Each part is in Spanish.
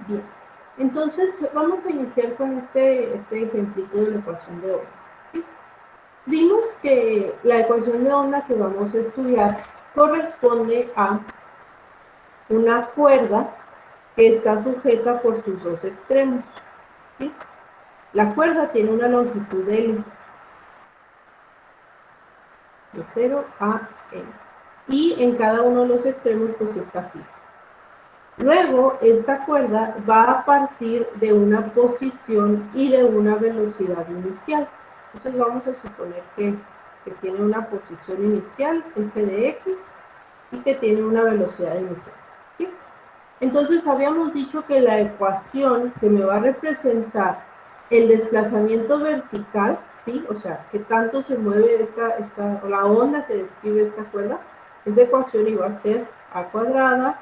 Bien, entonces vamos a iniciar con este ejemplito de la ecuación de onda. ¿Sí? Vimos que la ecuación de onda que vamos a estudiar corresponde a una cuerda que está sujeta por sus dos extremos. ¿Sí? La cuerda tiene una longitud L, de 0 a L, y en cada uno de los extremos pues está fijo. Luego, esta cuerda va a partir de una posición y de una velocidad inicial. Entonces vamos a suponer que tiene una posición inicial, f de x, y que tiene una velocidad inicial. ¿Sí? Entonces habíamos dicho que la ecuación que me va a representar el desplazamiento vertical, ¿sí? O sea, que tanto se mueve la onda que describe esta cuerda, esa ecuación iba a ser a cuadrada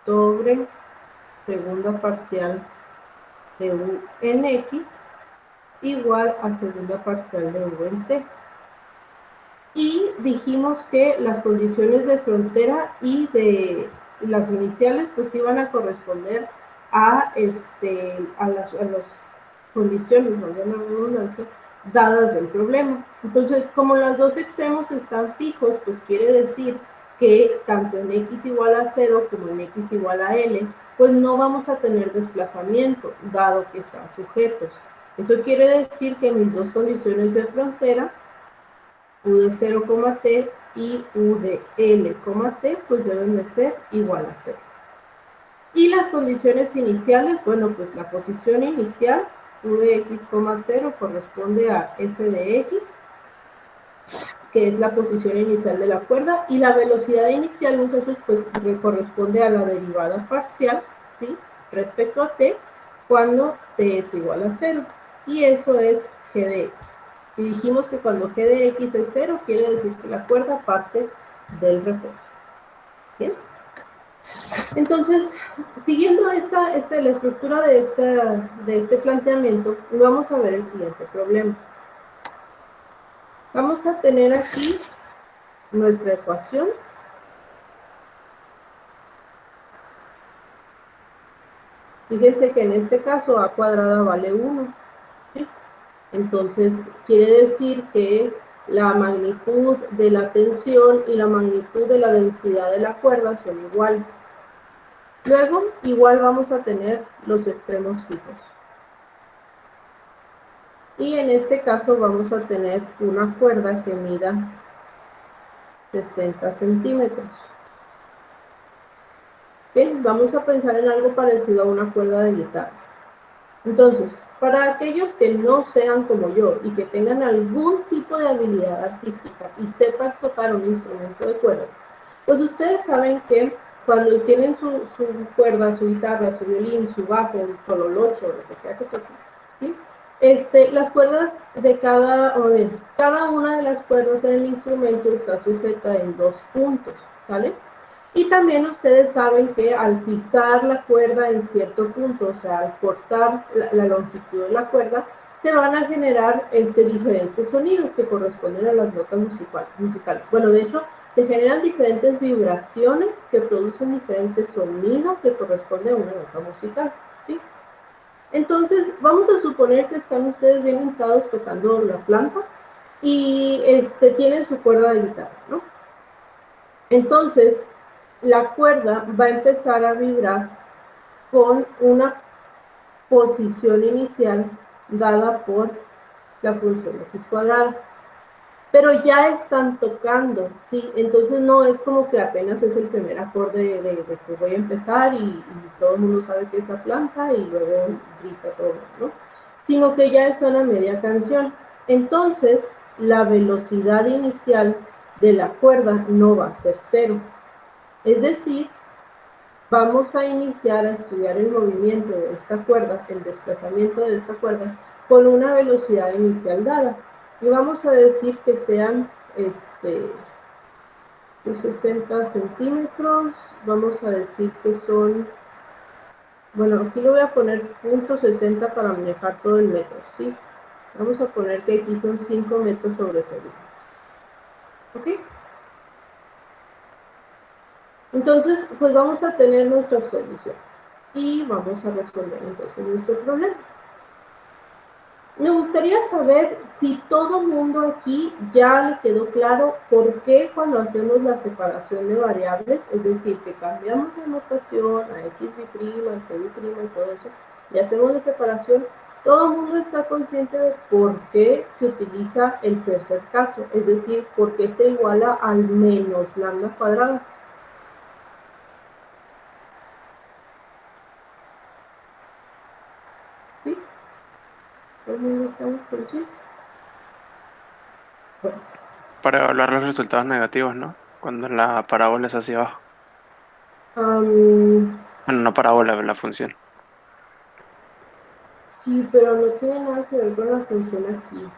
sobre segunda parcial de u en x igual a segunda parcial de u en t. Y dijimos que las condiciones de frontera y de las iniciales pues iban a corresponder a las condiciones, no de la redundancia, dadas del problema. Entonces, como los dos extremos están fijos, pues quiere decir que tanto en x igual a 0 como en x igual a l, pues no vamos a tener desplazamiento, dado que están sujetos. Eso quiere decir que mis dos condiciones de frontera, u de 0, t y u de l, t, pues deben de ser igual a 0. Y las condiciones iniciales, bueno, pues la posición inicial, u de x, 0, corresponde a f de x, que es la posición inicial de la cuerda, y la velocidad inicial, entonces, pues corresponde a la derivada parcial, ¿sí?, respecto a t, cuando t es igual a 0, y eso es g de x. Y dijimos que cuando g de x es 0, quiere decir que la cuerda parte del reposo. ¿Bien? Entonces, siguiendo la estructura de este planteamiento, vamos a ver el siguiente problema. Vamos a tener aquí nuestra ecuación. Fíjense que en este caso a cuadrada vale 1. ¿Sí? Entonces, quiere decir que la magnitud de la tensión y la magnitud de la densidad de la cuerda son iguales. Luego, igual vamos a tener los extremos fijos. Y en este caso vamos a tener una cuerda que mida 60 centímetros. ¿Bien? Vamos a pensar en algo parecido a una cuerda de guitarra. Entonces, para aquellos que no sean como yo y que tengan algún tipo de habilidad artística y sepan tocar un instrumento de cuerda, pues ustedes saben que cuando tienen su cuerda, su guitarra, su violín, su bajo, un tololoche o lo que sea que toquen, ¿sí? Las cuerdas de cada una de las cuerdas en el instrumento está sujeta en 2 puntos, ¿sale? Y también ustedes saben que al pisar la cuerda en cierto punto, o sea, al cortar la longitud de la cuerda, se van a generar diferentes sonidos que corresponden a las notas musicales. Bueno, de hecho, se generan diferentes vibraciones que producen diferentes sonidos que corresponden a una nota musical, ¿sí? Entonces, vamos a suponer que están ustedes bien entrados tocando la flauta y tienen su cuerda de guitarra, ¿no? Entonces, la cuerda va a empezar a vibrar con una posición inicial dada por la función x cuadrada. Pero ya están tocando, ¿sí? Entonces no es como que apenas es el primer acorde de que voy a empezar y todo el mundo sabe que es la planta y luego grita todo, ¿no? Sino que ya están a media canción. Entonces, la velocidad inicial de la cuerda no va a ser 0. Es decir, vamos a iniciar a estudiar el movimiento de esta cuerda, el desplazamiento de esta cuerda, con una velocidad inicial dada. Y vamos a decir que sean 60 centímetros, vamos a decir que son, bueno, aquí lo voy a poner .60 para manejar todo el metro, ¿sí? Vamos a poner que aquí son 5 metros sobre segundo. ¿Ok? Entonces, pues vamos a tener nuestras condiciones. y vamos a resolver entonces nuestro problema. Me gustaría saber si todo el mundo aquí ya le quedó claro por qué cuando hacemos la separación de variables, es decir, que cambiamos la notación a x bi'prima, a t bi'prima y todo eso, y hacemos la separación, todo el mundo está consciente de por qué se utiliza el tercer caso, es decir, por qué se iguala al menos lambda cuadrada. ¿Sí? ¿Todo el mundo estamos conscientes? Bueno. Para evaluar los resultados negativos, ¿no? Cuando la parábola es hacia abajo. Um, Bueno, no parábola, la función. sí, pero no tiene nada que ver con la función aquí.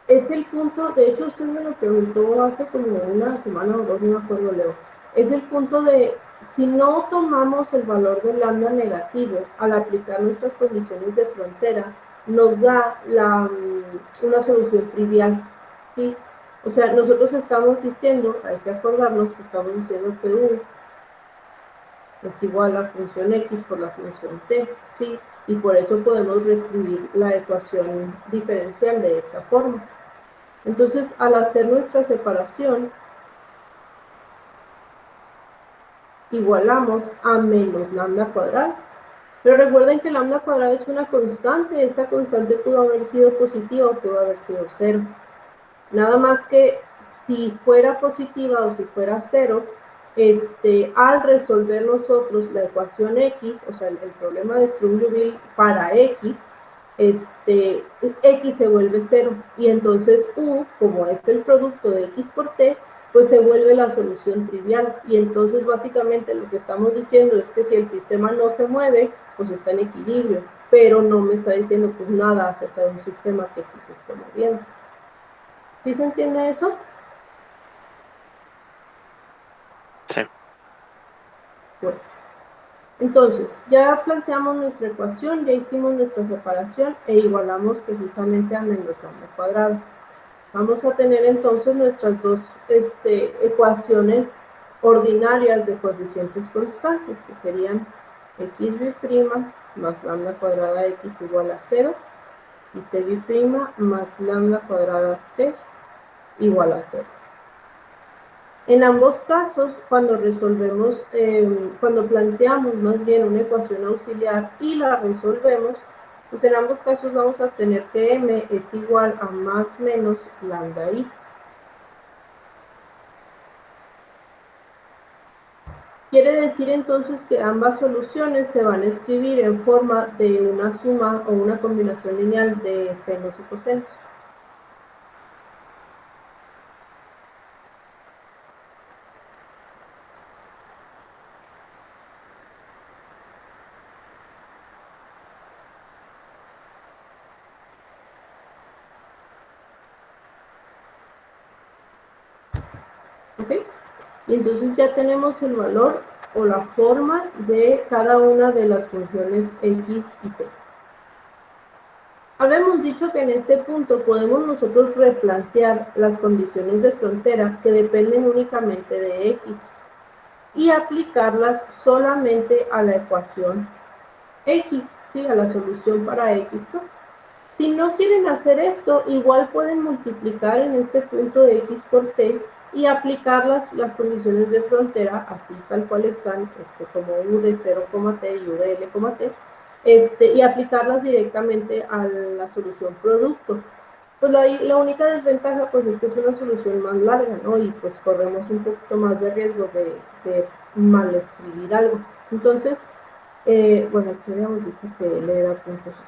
Es el punto, de hecho usted me lo preguntó hace como una semana o dos, no me acuerdo, Leo. Es el punto de, si no tomamos el valor del lambda negativo al aplicar nuestras condiciones de frontera, nos da una solución trivial, ¿sí? O sea, nosotros estamos diciendo, hay que acordarnos que estamos diciendo que U es igual a la función x por la función t, ¿sí? Y por eso podemos reescribir la ecuación diferencial de esta forma. Entonces, al hacer nuestra separación, igualamos a menos lambda cuadrada. Pero recuerden que lambda cuadrada es una constante. Esta constante pudo haber sido positiva o pudo haber sido cero. Nada más que si fuera positiva o si fuera cero, al resolver nosotros la ecuación x, o sea, el problema de Sturm-Liouville para x, x se vuelve cero, y entonces u, como es el producto de x por t, pues se vuelve la solución trivial, y entonces básicamente lo que estamos diciendo es que si el sistema no se mueve, pues está en equilibrio, pero no me está diciendo pues nada acerca de un sistema que sí se está moviendo. ¿Sí se entiende eso? Sí. Bueno, entonces, ya planteamos nuestra ecuación, ya hicimos nuestra separación e igualamos precisamente a menos lambda cuadrado. Vamos a tener entonces nuestras dos ecuaciones ordinarias de coeficientes constantes, que serían x' más lambda cuadrada x igual a 0 y t' más lambda cuadrada t igual a 0. En ambos casos, cuando resolvemos, cuando planteamos más bien una ecuación auxiliar y la resolvemos, pues en ambos casos vamos a tener que m es igual a más menos lambda i. Quiere decir entonces que ambas soluciones se van a escribir en forma de una suma o una combinación lineal de senos y cosenos. ¿Ok? Y entonces ya tenemos el valor o la forma de cada una de las funciones x y t. Habíamos dicho que en este punto podemos nosotros replantear las condiciones de frontera que dependen únicamente de x y aplicarlas solamente a la ecuación x, ¿sí? A la solución para x. Pues. Si no quieren hacer esto, igual pueden multiplicar en este punto de x por t y aplicar las condiciones de frontera así tal cual están, como u de 0, t y u de l, t, y aplicarlas directamente a la solución producto. Pues la única desventaja pues es que es una solución más larga, ¿no? Y pues corremos un poquito más de riesgo de mal escribir algo. Entonces, bueno, aquí habíamos dicho que l era punto 60.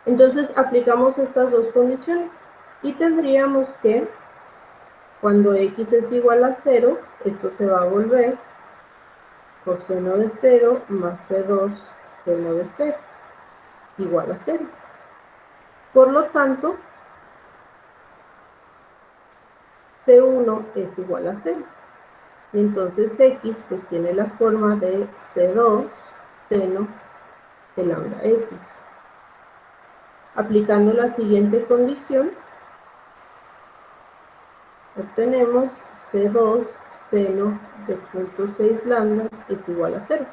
Entonces aplicamos estas dos condiciones y tendríamos que cuando x es igual a 0, esto se va a volver coseno de 0 más C2 seno de 0 igual a 0. Por lo tanto, C1 es igual a 0. Y entonces x pues tiene la forma de C2 seno de lambda x. Aplicando la siguiente condición, obtenemos C2 seno de 0.6 lambda es igual a 0.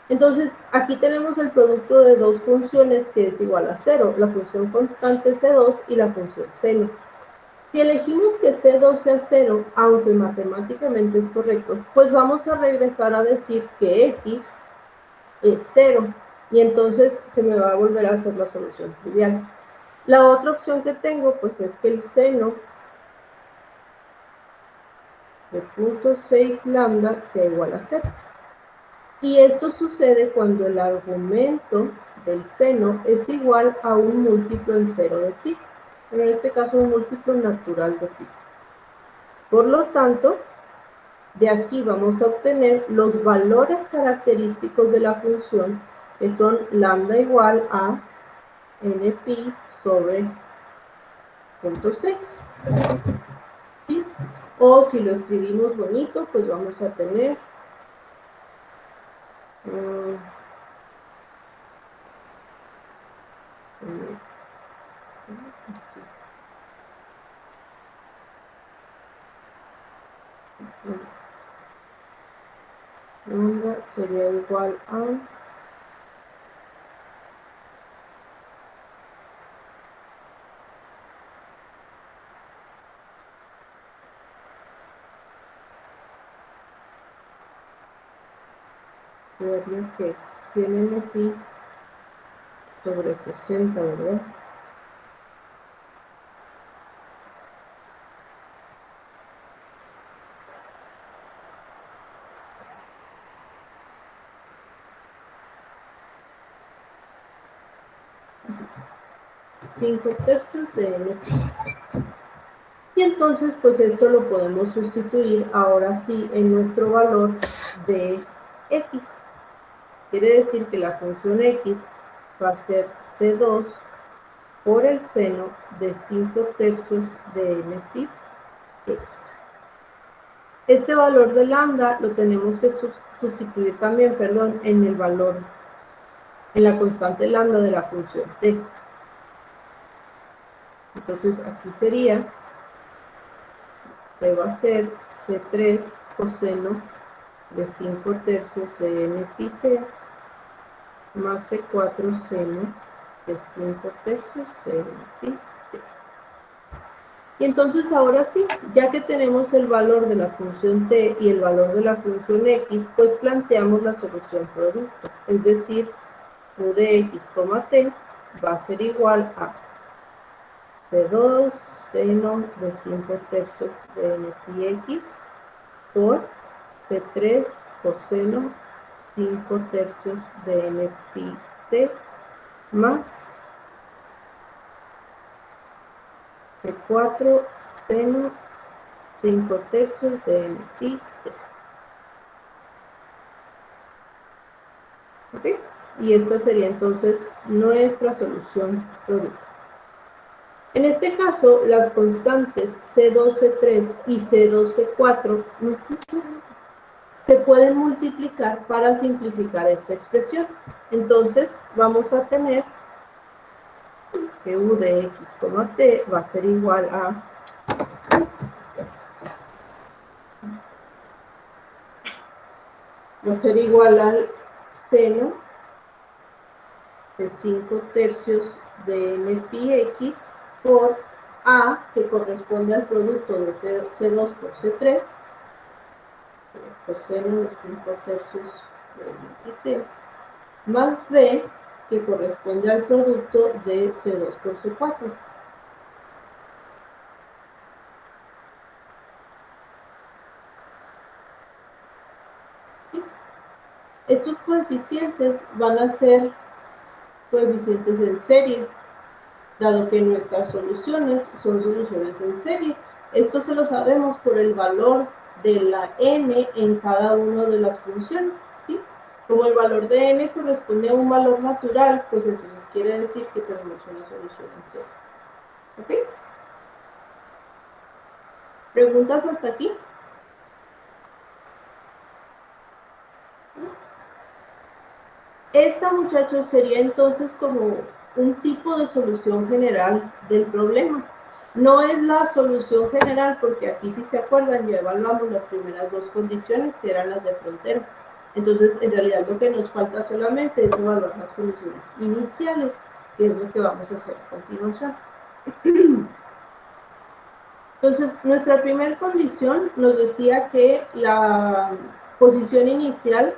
Entonces, aquí tenemos el producto de dos funciones que es igual a 0, la función constante C2 y la función seno. Si elegimos que C2 sea 0, aunque matemáticamente es correcto, pues vamos a regresar a decir que X es 0, y entonces se me va a volver a hacer la solución trivial. La otra opción que tengo, pues es que el seno de 0.6 lambda sea igual a 0. Y esto sucede cuando el argumento del seno es igual a un múltiplo entero de pi, en este caso un múltiplo natural de pi. Por lo tanto, de aquí vamos a obtener los valores característicos de la función, que son lambda igual a n pi sobre 0.6. ¿Sí? O si lo escribimos bonito, pues vamos a tener lambda sería igual a que 100 n pi sobre 60, ¿verdad? Así. 5 tercios de n pi. Y entonces, pues esto lo podemos sustituir ahora sí en nuestro valor de x. Quiere decir que la función x va a ser c2 por el seno de 5 tercios de n pi x. Este valor de lambda lo tenemos que sustituir también, perdón, en el valor, en la constante lambda de la función t. Entonces aquí sería, que va a ser c3 coseno de 5 tercios de n pi t más c4 seno de 5 tercios de n pi t. Y entonces ahora sí, ya que tenemos el valor de la función t y el valor de la función x, pues planteamos la solución producto. Es decir, u de x, t va a ser igual a c2 seno de 5 tercios de n pi x por c3 coseno 5 tercios de n pi t más c4 seno 5 tercios de n pi t. ¿Ok? Y esta sería entonces nuestra solución producto. En este caso, las constantes C2, C3 y C2, C4 se pueden multiplicar para simplificar esta expresión. Entonces, vamos a tener que u de x, t va a ser igual a al seno de 5 tercios de n pi x por a, que corresponde al producto de C2 por C3, coseno de 5 tercios de n pi t, más b, que corresponde al producto de C2 por C4. Estos coeficientes van a ser coeficientes en serie, dado que nuestras soluciones son soluciones en serie. Esto se lo sabemos por el valor de la n en cada una de las funciones, ¿sí? Como el valor de n corresponde a un valor natural, pues entonces quiere decir que tenemos una solución en serie. ¿Ok? ¿Preguntas hasta aquí? Esta, muchachos, sería entonces como un tipo de solución general del problema. No es la solución general porque aquí, si se acuerdan, ya evaluamos las primeras dos condiciones que eran las de frontera. Entonces, en realidad lo que nos falta solamente es evaluar las condiciones iniciales, que es lo que vamos a hacer a continuación. Entonces, nuestra primera condición nos decía que la posición inicial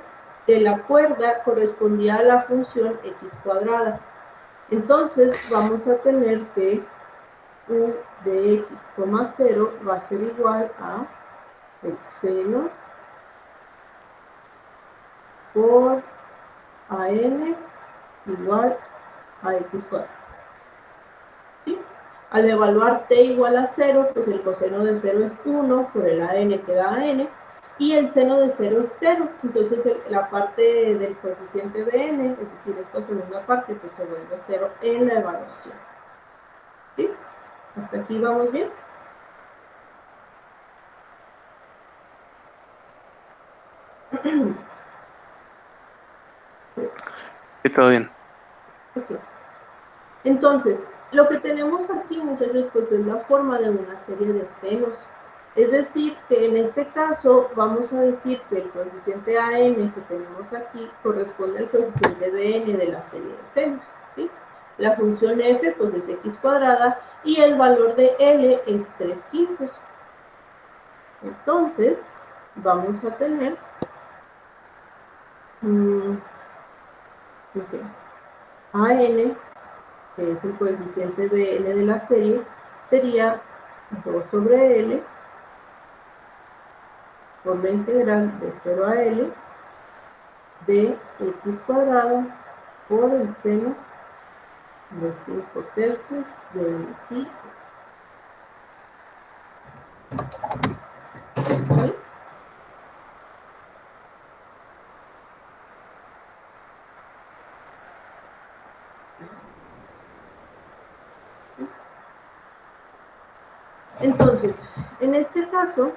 de la cuerda correspondía a la función x cuadrada. Entonces, vamos a tener que u de x, 0 va a ser igual a el seno por an igual a x cuadrado. ¿Sí? Al evaluar t igual a 0, pues el coseno de 0 es 1, por el an queda an, y el seno de 0 es 0. Entonces la parte del coeficiente bn, es decir, esta segunda parte, pues se vuelve 0 en la evaluación. ¿Sí? ¿Hasta aquí vamos bien? Sí, todo bien. Okay. Entonces, lo que tenemos aquí, muchachos, pues es la forma de una serie de senos. Es decir, que en este caso vamos a decir que el coeficiente an que tenemos aquí corresponde al coeficiente bn de la serie de senos. ¿Sí? La función f pues es x cuadrada y el valor de l es 3/5. Entonces, vamos a tener okay, an, que es el coeficiente bn de la serie, sería 2 sobre L por la integral de 0 a L de x cuadrado por el seno de 5 tercios de pi. ¿Vale? Entonces, en este caso,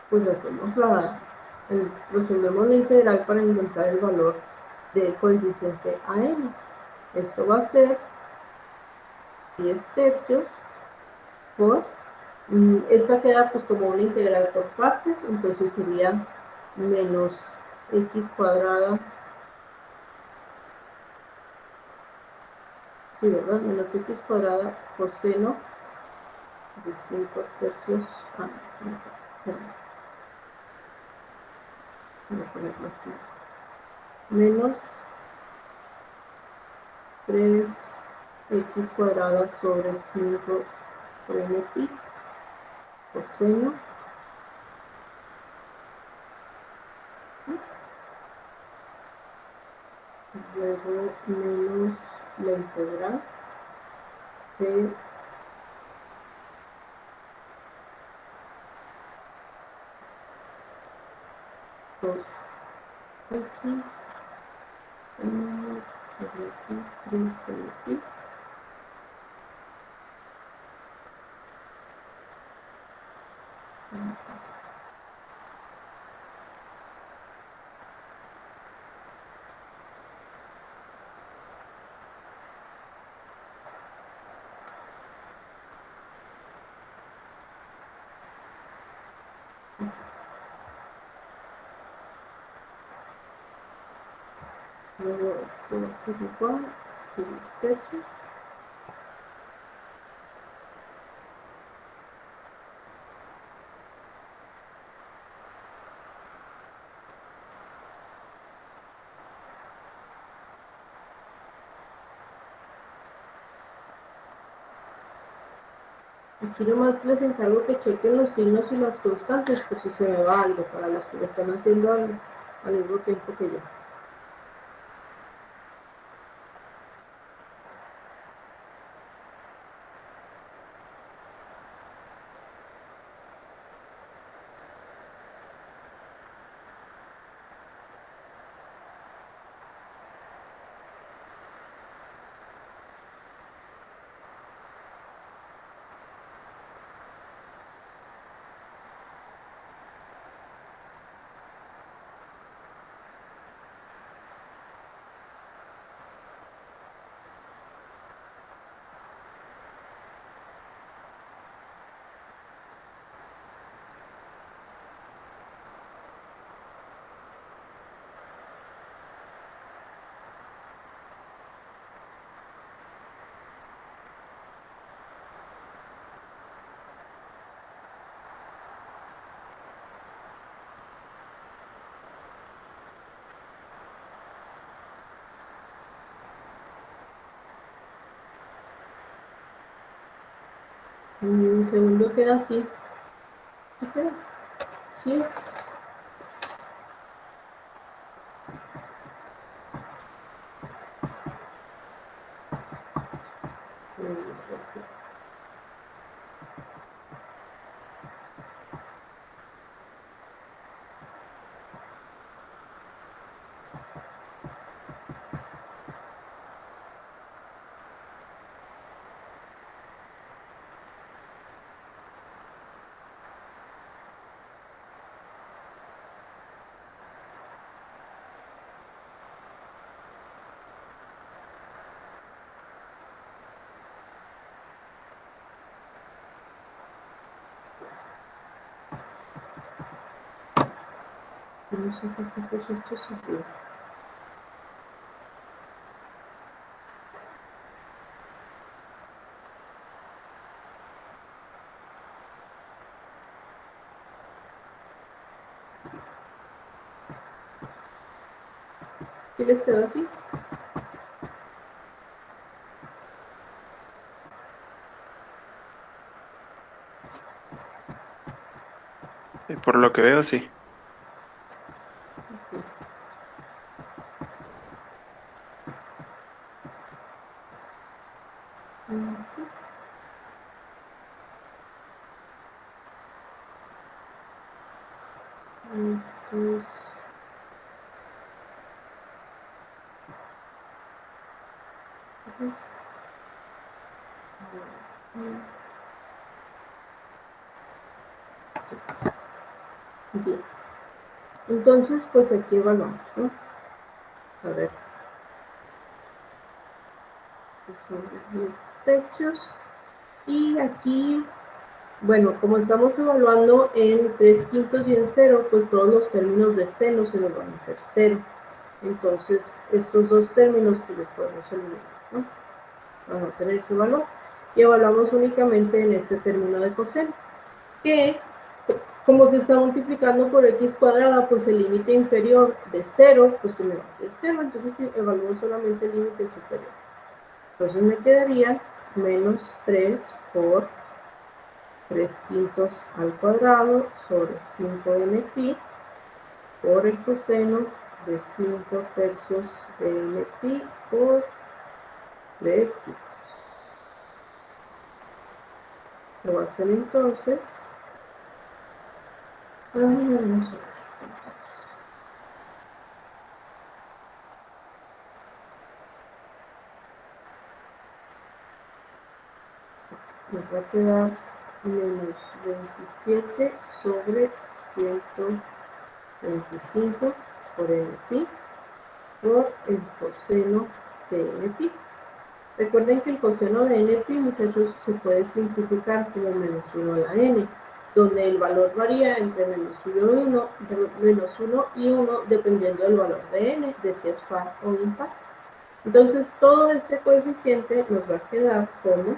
pues hacemos resolvemos la integral para encontrar el valor del coeficiente an. Esto va a ser 10 tercios por, esta queda pues como una integral por partes, entonces sería menos x cuadrada, sí, ¿verdad? Menos x cuadrada por seno de 5 tercios, voy a ponerlo así, menos 3x cuadrada sobre 5 por n pi coseno, luego menos la integral de dos x sobre x 3 sobre pi. Luego esto va a ser igual, esto es tercios. Aquí nomás les encargo que chequen los signos y las constantes por si se me va algo para los que lo están haciendo al mismo tiempo que yo. El segundo queda así. ¿Sí queda? Sí es. No sé por qué puso esto así. ¿Sí les quedó así? Por lo que veo, sí. Entonces, bien. Entonces, pues aquí evaluamos, ¿no? A ver. Son 10 tercios. Y aquí, bueno, como estamos evaluando en 3 quintos y en 0, pues todos los términos de seno se nos van a hacer 0. Entonces, estos dos términos pues los podemos eliminar, ¿no? Para no tener que evaluar. Y evaluamos únicamente en este término de coseno, que como se está multiplicando por x cuadrada, pues el límite inferior de 0, pues se me va a hacer 0. Entonces, si evalúo solamente el límite superior. Entonces me quedaría menos 3 por 3 quintos al cuadrado sobre 5n pi por el coseno de 5 tercios de n pi por 3 quintos. Lo va a hacer entonces. Vamos a ver. Nos va a quedar menos 27 sobre 125 por n pi por el coseno de n pi. Recuerden que el coseno de n pi, muchachos, se puede simplificar como menos 1 a la n, donde el valor varía entre menos 1 y 1 dependiendo del valor de n, de si es par o impar. Entonces, todo este coeficiente nos va a quedar como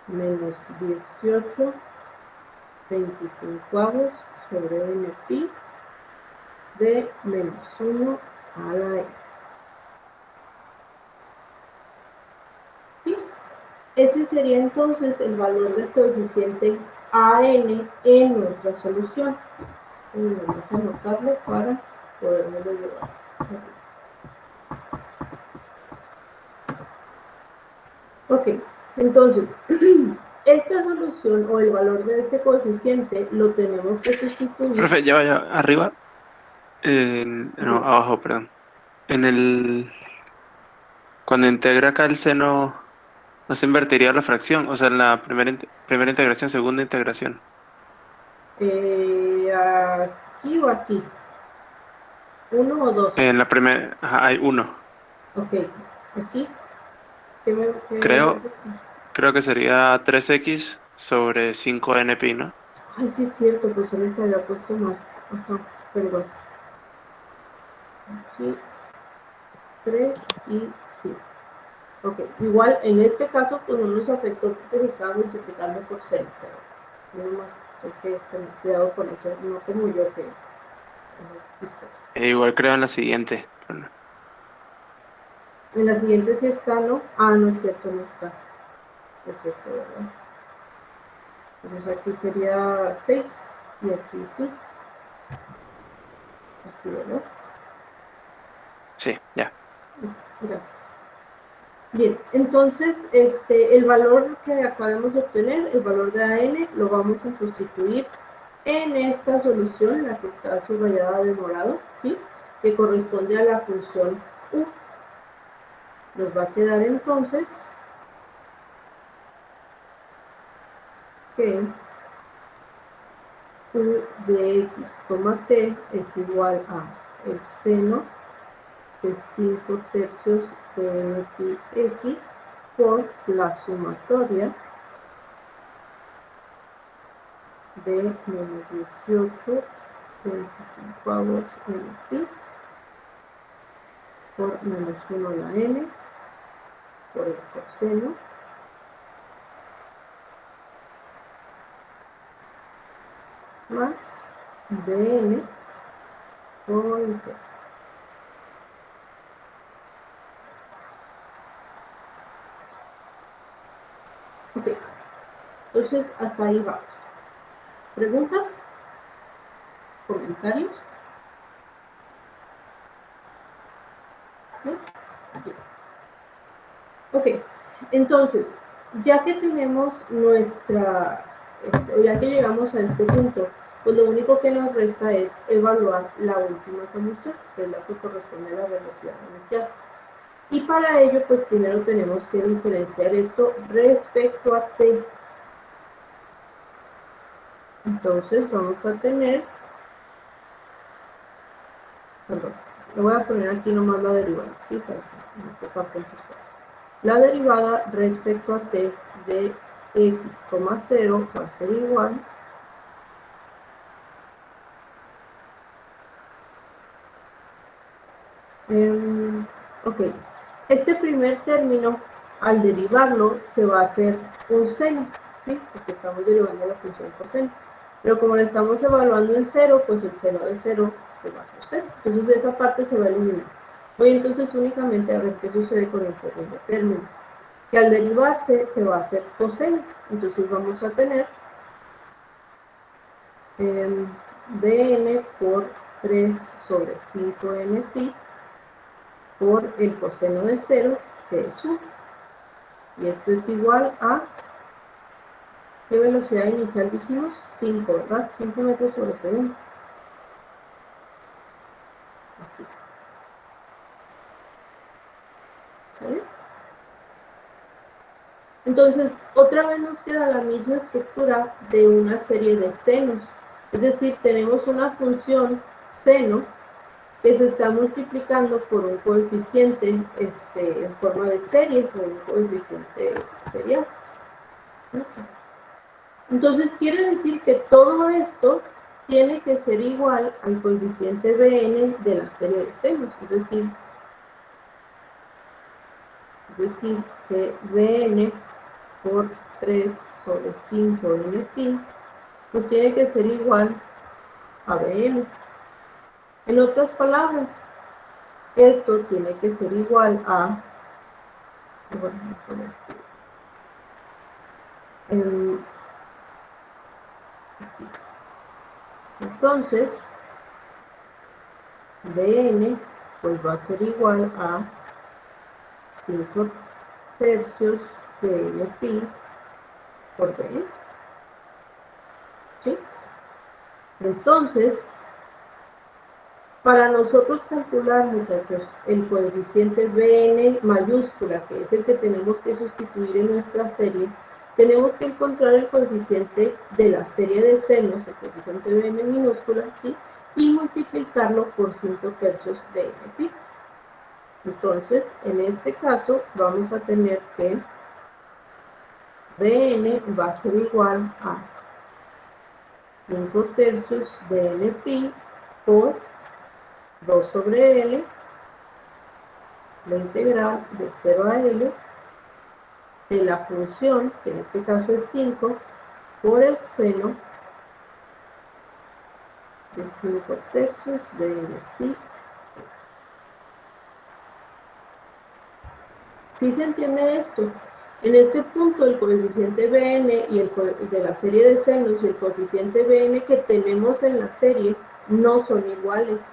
menos 18 25 sobre n pi de menos 1 a la n. ¿Sí? Ese sería entonces el valor del coeficiente AN en nuestra solución. Vamos a anotarlo para poderlo llevar. Ok, entonces, esta solución o el valor de este coeficiente lo tenemos que sustituir. Profe, ya vaya arriba. No, Bien. abajo, perdón. En el. Cuando integra acá el seno, no se invertiría la fracción. O sea, en la primera integración, segunda integración. Aquí o aquí, uno o dos. En la primera, ajá, hay uno. Ok, aquí, qué valor? Creo, creo que sería 3x sobre 5 pi, ¿no? Ay, sí es cierto, pues ahorita había puesto mal. Ajá, perdón. Aquí, 3 y 5. Ok, igual en este caso pues no nos afectó porque se estaba multiplicando por 6, pero nada más hay que tener cuidado con eso, no como yo que Igual creo en la siguiente. Pero no. en la siguiente sí está, ¿no? Ah, no es cierto, no está. es este, ¿verdad? Entonces aquí sería 6 y aquí sí. Así, ¿verdad? Sí, ya. Gracias. Bien, entonces el valor que acabamos de obtener, el valor de AN, lo vamos a sustituir en esta solución, la que está subrayada de morado, ¿sí? Que corresponde a la función U. Nos va a quedar entonces que U de x, t es igual a el seno de 5 tercios de x por la sumatoria de menos 18 25 en pi por menos 1 la n por el coseno más dn por el seno. Ok, entonces hasta ahí vamos. ¿Preguntas? ¿Comentarios? ¿Sí? Ok, entonces, ya que tenemos ya que llegamos a este punto, pues lo único que nos resta es evaluar la última condición, que es la que corresponde a la velocidad inicial. Y para ello, pues primero tenemos que diferenciar esto respecto a t. Entonces vamos a tener, perdón, le voy a poner aquí nomás la derivada, ¿sí? Para que no se parten sus cosas. La derivada respecto a t de x, 0 va a ser igual ok, este primer término, al derivarlo, se va a hacer un seno, ¿sí? Porque estamos derivando la función coseno. Pero como lo estamos evaluando en 0, pues el seno de 0 pues va a ser 0. Entonces esa parte se va a eliminar. Voy entonces únicamente a ver qué sucede con el segundo término. Que al derivarse se va a hacer coseno. Entonces vamos a tener dn por 3 sobre 5n pi por el coseno de 0, que es 1. Y esto es igual a, ¿qué velocidad inicial dijimos? 5, ¿verdad? 5 metros sobre segundo. Así. ¿Sale? Entonces, otra vez nos queda la misma estructura de una serie de senos. Es decir, tenemos una función seno que se está multiplicando por un coeficiente en forma de serie, por un coeficiente serial. Entonces quiere decir que todo esto tiene que ser igual al coeficiente Bn de la serie de senos, es decir que Bn por 3 sobre 5 n pi, pues tiene que ser igual a Bn. En otras palabras, esto tiene que ser igual a, bueno, aquí. Entonces, Bn pues va a ser igual a 5 tercios de n pi por b. ¿Sí? Entonces, para nosotros calcular, muchachos, el coeficiente Bn mayúscula, que es el que tenemos que sustituir en nuestra serie, tenemos que encontrar el coeficiente de la serie de senos, el coeficiente Bn minúscula, ¿sí? Y multiplicarlo por 5 tercios de n pi. Entonces, en este caso, vamos a tener que Bn va a ser igual a 5 tercios de n pi por 2 sobre L, la integral de 0 a L de la función, que en este caso es 5, por el seno de 5 tercios de N pi. ¿Sí se entiende esto? En este punto, el coeficiente Bn y de la serie de senos y el coeficiente Bn que tenemos en la serie no son iguales,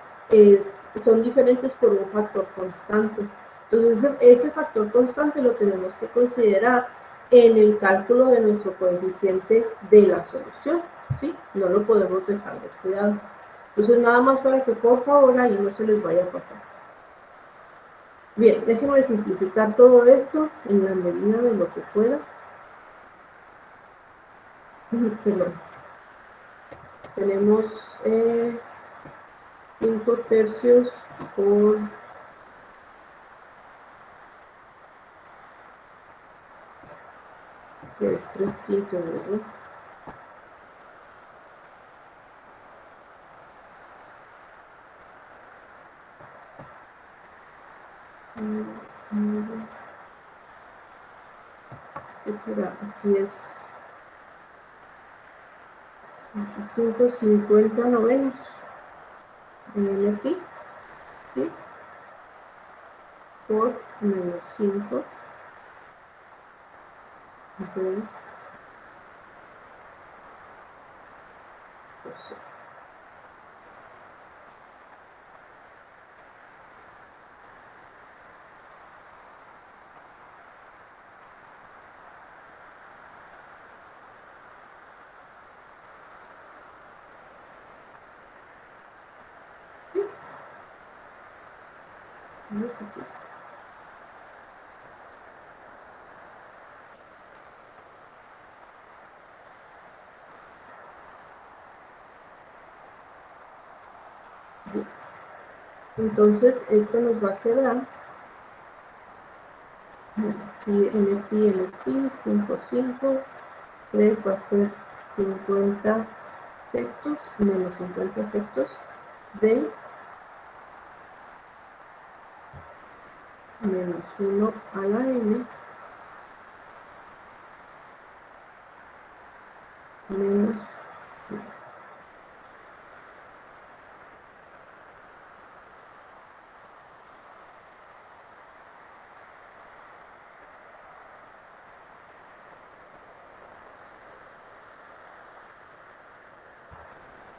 son diferentes por un factor constante. Entonces, ese factor constante lo tenemos que considerar en el cálculo de nuestro coeficiente de la solución, ¿sí? No lo podemos dejar descuidado. Entonces, nada más para que por favor ahí no se les vaya a pasar. Bien, déjenme simplificar todo esto en la medida de lo que pueda. Perdón. Tenemos 5 tercios por 3 quintos, ¿verdad? ¿Qué será? Aquí es 25, 50 novenos. Aquí, ¿sí? Por menos 5 de 12. ¿Sí? Muy fácil. Bien. Entonces, esto nos va a quedar aquí, NP, 5, 5, 3 va a ser 50 textos menos 50 textos de menos 1 a la n menos 1.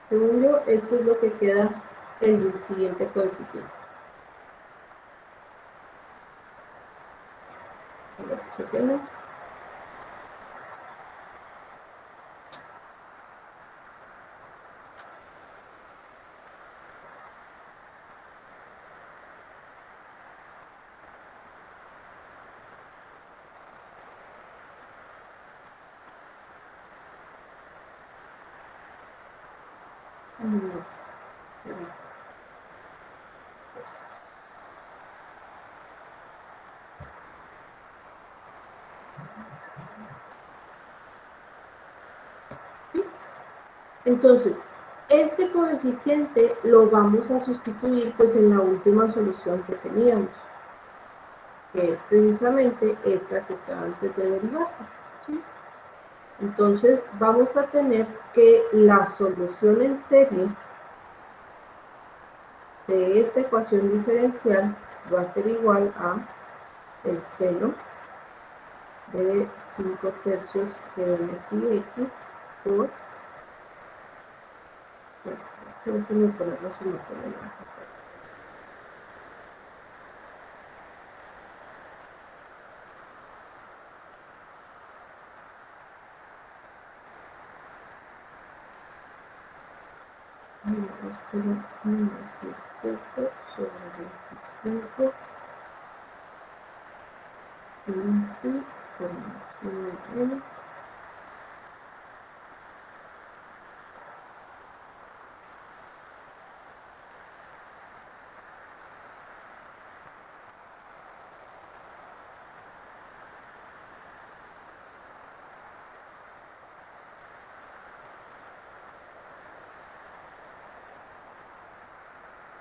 Según yo, esto es lo que queda en el siguiente coeficiente. A ver, chequemos. Entonces, este coeficiente lo vamos a sustituir pues en la última solución que teníamos, que es precisamente esta que está antes de derivarse, ¿sí? Entonces, vamos a tener que la solución en serie de esta ecuación diferencial va a ser igual a el seno de 5 tercios de x por... Déjenme poner la sumatoria. Menos 18 sobre 25 20 por menos 1.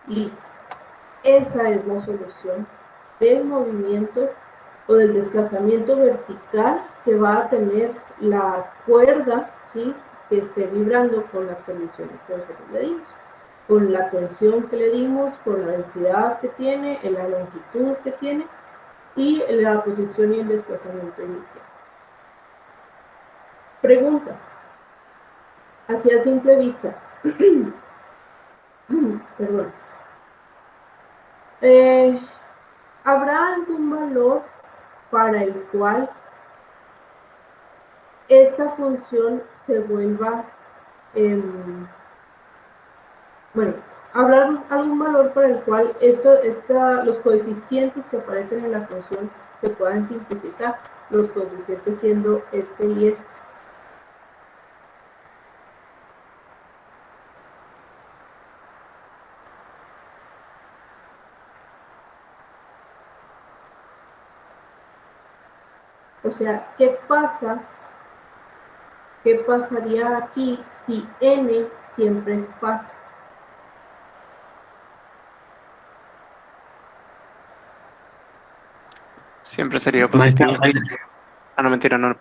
Listo. Esa es la solución del movimiento o del desplazamiento vertical que va a tener la cuerda, ¿sí?, que esté vibrando con las condiciones que nosotros le dimos, con la tensión que le dimos, con la densidad que tiene, en la longitud que tiene. y la posición y el desplazamiento inicial. Pregunta, así a simple vista. Perdón. ¿Habrá algún valor para el cual esta función se vuelva, bueno, habrá algún valor para el cual los coeficientes que aparecen en la función se puedan simplificar, los coeficientes siendo este y este? O sea, ¿qué pasaría aquí si n siempre es par? Siempre sería Maestra, positivo. Ah, no, mentira, no,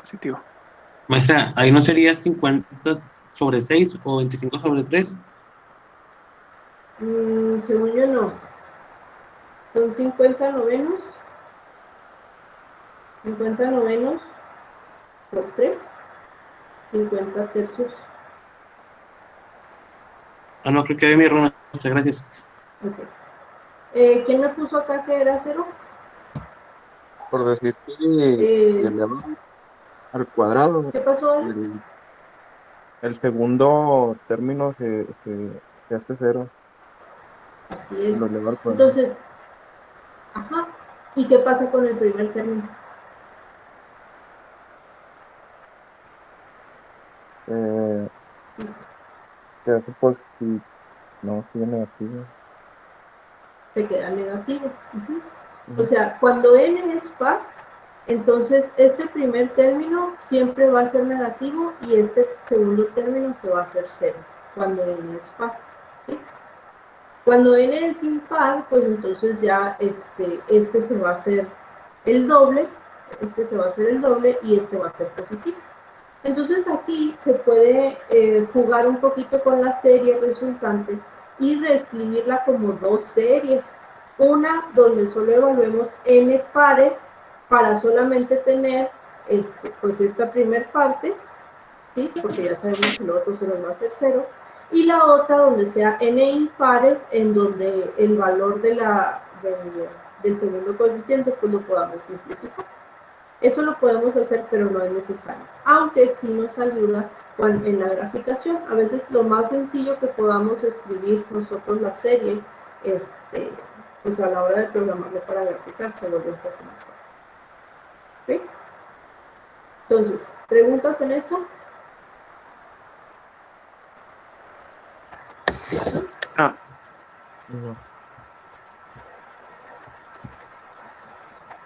positivo. maestra, ahí no sería 50/6 o 25/3. Según yo no. Son 50 novenos. 50 novenos por 3. 50 tercios. Ah, no, creo que había mi error, maestra, gracias. Okay. ¿Quién me puso acá que era 0? Por decir que elevado al cuadrado, ¿Qué pasó? el segundo término se hace cero, Así es. lo elevado al cuadrado. Entonces, ajá. ¿Y qué pasa con el primer término? Eh, se hace positivo, no, sigue negativo. Se queda negativo. O Ujú. sea, cuando n es par, entonces este primer término siempre va a ser negativo y este segundo término se va a hacer 0 cuando n es par. ¿Sí? Cuando n es impar, pues entonces ya este se va a hacer el doble, este se va a hacer el doble y este va a ser positivo. Entonces aquí se puede jugar un poquito con la serie resultante y reescribirla como dos series. Una donde solo evaluemos n pares para solamente tener pues esta primer parte, ¿sí? Porque ya sabemos que lo otro se nos va a hacer 0. Y la otra donde sea n impares, en donde el valor del segundo coeficiente pues lo podamos simplificar. Eso lo podemos hacer, pero no es necesario. Aunque sí nos ayuda en la graficación. A veces lo más sencillo que podamos escribir nosotros la serie, pues a la hora de programarlo para graficar, se vuelve un poco más fácil. ¿Sí? Entonces, ¿preguntas en esto? No, No.